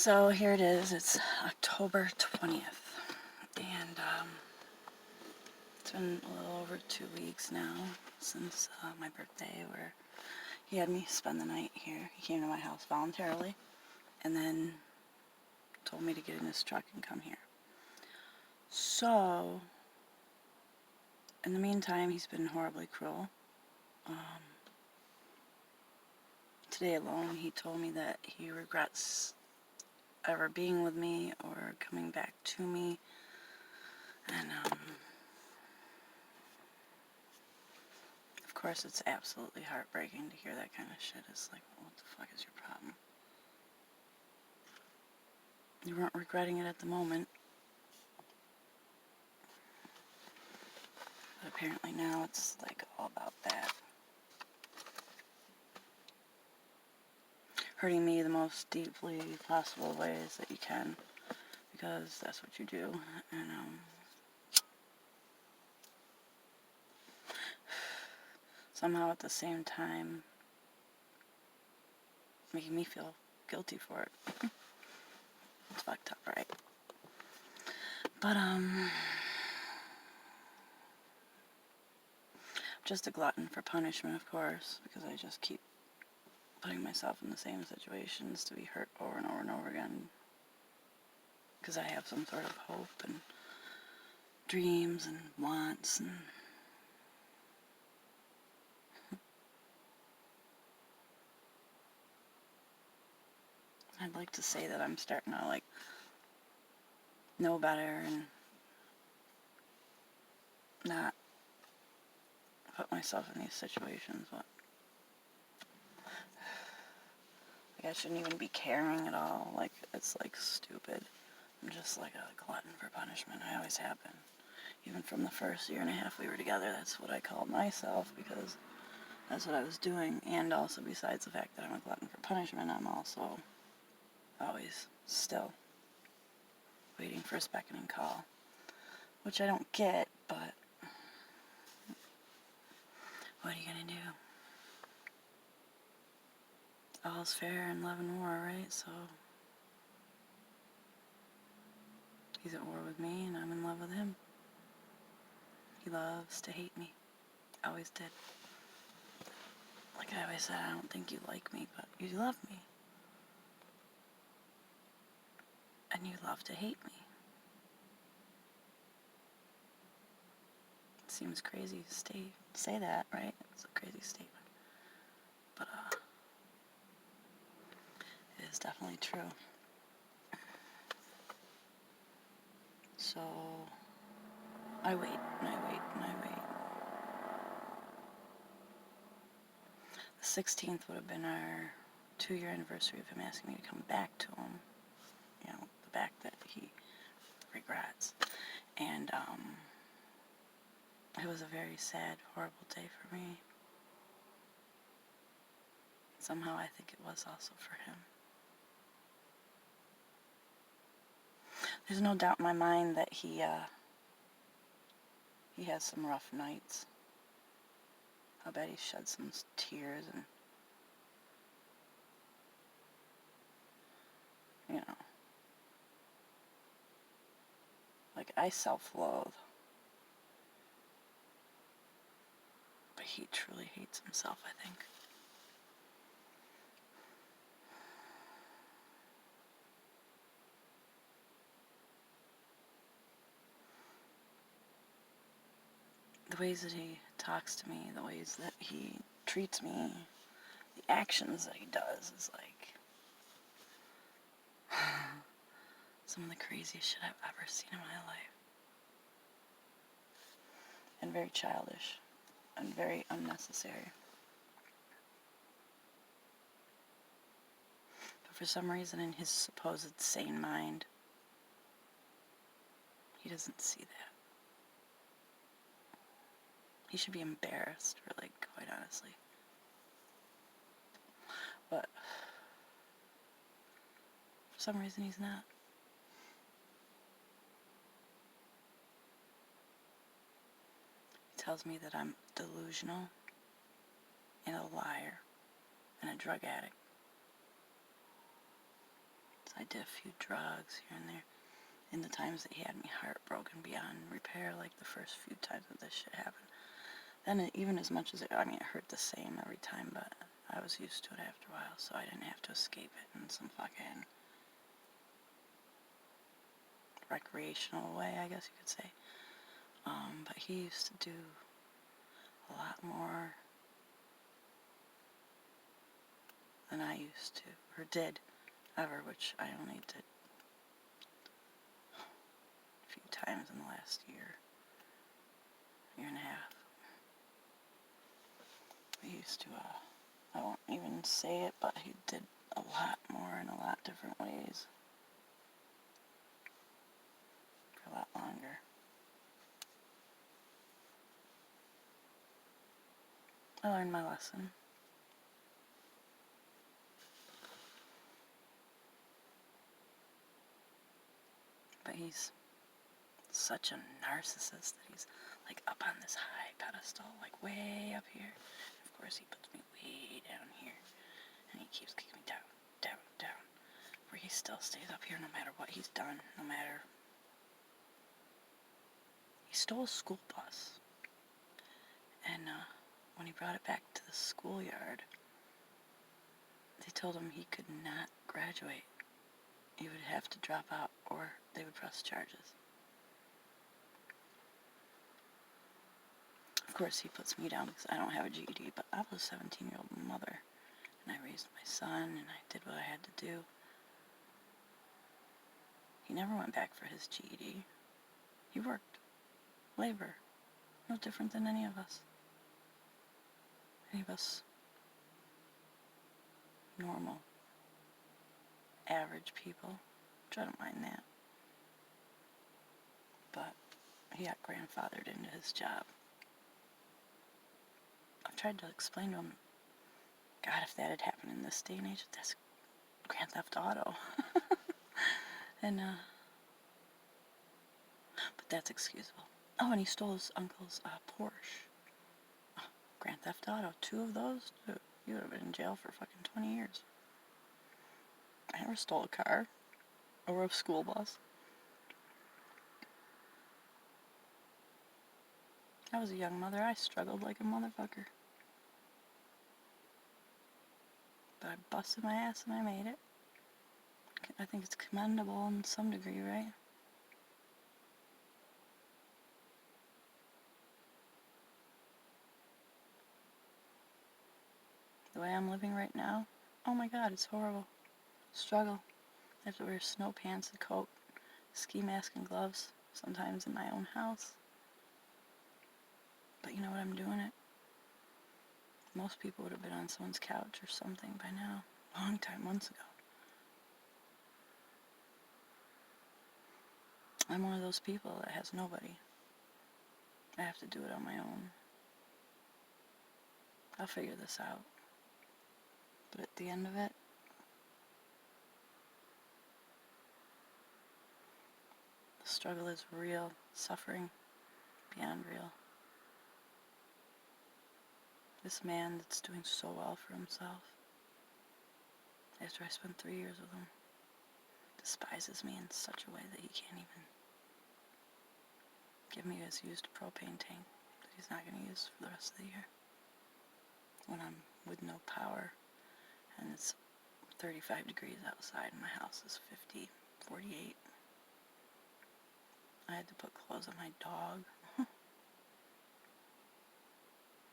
So here it is, it's October 20th, and it's been a little over 2 weeks now since my birthday, where he had me spend the night here. He came to my house voluntarily, and then told me to get in his truck and come here. So, in the meantime, he's been horribly cruel. Today alone, he told me that he regrets ever being with me or coming back to me, and of course it's absolutely heartbreaking to hear that kind of shit. It's like, what the fuck is your problem? You weren't regretting it at the moment, but apparently now it's like all about that. Hurting me the most deeply possible ways that you can, because that's what you do. And somehow at the same time making me feel guilty for it. It's fucked up, right? But just a glutton for punishment, of course, because I just keep putting myself in the same situations to be hurt over and over and over again, because I have some sort of hope and dreams and wants, and I'd like to say that I'm starting to like know better and not put myself in these situations, but like I shouldn't even be caring at all. Like, it's like stupid. I'm just like a glutton for punishment. I always have been. Even from the first year and a half we were together, that's what I called myself, because that's what I was doing. And also, besides the fact that I'm a glutton for punishment, I'm also always still waiting for a beckoning call, which I don't get, but what are you gonna do? All's fair in love and war, right? So he's at war with me, and I'm in love with him. He loves to hate me. Always did. Like I always said, I don't think you like me, but you love me. And you love to hate me. It seems crazy to say that, right? It's a crazy statement. But it is definitely true. So I wait, and I wait, and I wait. The 16th would have been our 2-year anniversary of him asking me to come back to him. You know, the back that he regrets. And it was a very sad, horrible day for me. Somehow I think it was also for him. There's no doubt in my mind that he has some rough nights. I bet he shed some tears, and you know, like, I self-loathe, but he truly hates himself, I think. The ways that he talks to me, the ways that he treats me, the actions that he does is like some of the craziest shit I've ever seen in my life. And very childish and very unnecessary. But for some reason, in his supposed sane mind, he doesn't see that. He should be embarrassed, really, quite honestly. But for some reason, he's not. He tells me that I'm delusional and a liar and a drug addict. It's I did a few drugs here and there. In the times that he had me heartbroken beyond repair, like the first few times that this shit happened. Then even as much as it hurt the same every time, but I was used to it after a while, so I didn't have to escape it in some fucking recreational way, I guess you could say. But he used to do a lot more than I used to, or did, ever, which I only did a few times in the last year and a half. He used to, I won't even say it, but he did a lot more in a lot different ways for a lot longer. I learned my lesson. But he's such a narcissist that he's like up on this high pedestal, like way up here. Of course, he puts me way down here, and he keeps kicking me down, down, down, where he still stays up here no matter what he's done, no matter. He stole a school bus, and when he brought it back to the schoolyard, they told him he could not graduate. He would have to drop out, or they would press charges. Of course, he puts me down because I don't have a GED, but I was a 17-year-old mother, and I raised my son, and I did what I had to do. He never went back for his GED. He worked. Labor. No different than any of us. Any of us normal, average people, which I don't mind that. But he got grandfathered into his job. I've tried to explain to him, God, if that had happened in this day and age, that's Grand Theft Auto. And, but that's excusable. Oh, and he stole his uncle's Porsche. Oh, Grand Theft Auto. 2 of those? You would have been in jail for fucking 20 years. I never stole a car or a school bus. I was a young mother. I struggled like a motherfucker. But I busted my ass and I made it. I think it's commendable in some degree, right? The way I'm living right now, oh my God, it's horrible. Struggle. I have to wear snow pants, a coat, ski mask, and gloves, sometimes in my own house. But you know what, I'm doing it. Most people would have been on someone's couch or something by now, long time, months ago. I'm one of those people that has nobody. I have to do it on my own. I'll figure this out. But at the end of it, the struggle is real, suffering beyond real. This man that's doing so well for himself, after I spent 3 years with him, despises me in such a way that he can't even give me his used propane tank that he's not going to use for the rest of the year. When I'm with no power and it's 35 degrees outside and my house is 50, 48. I had to put clothes on my dog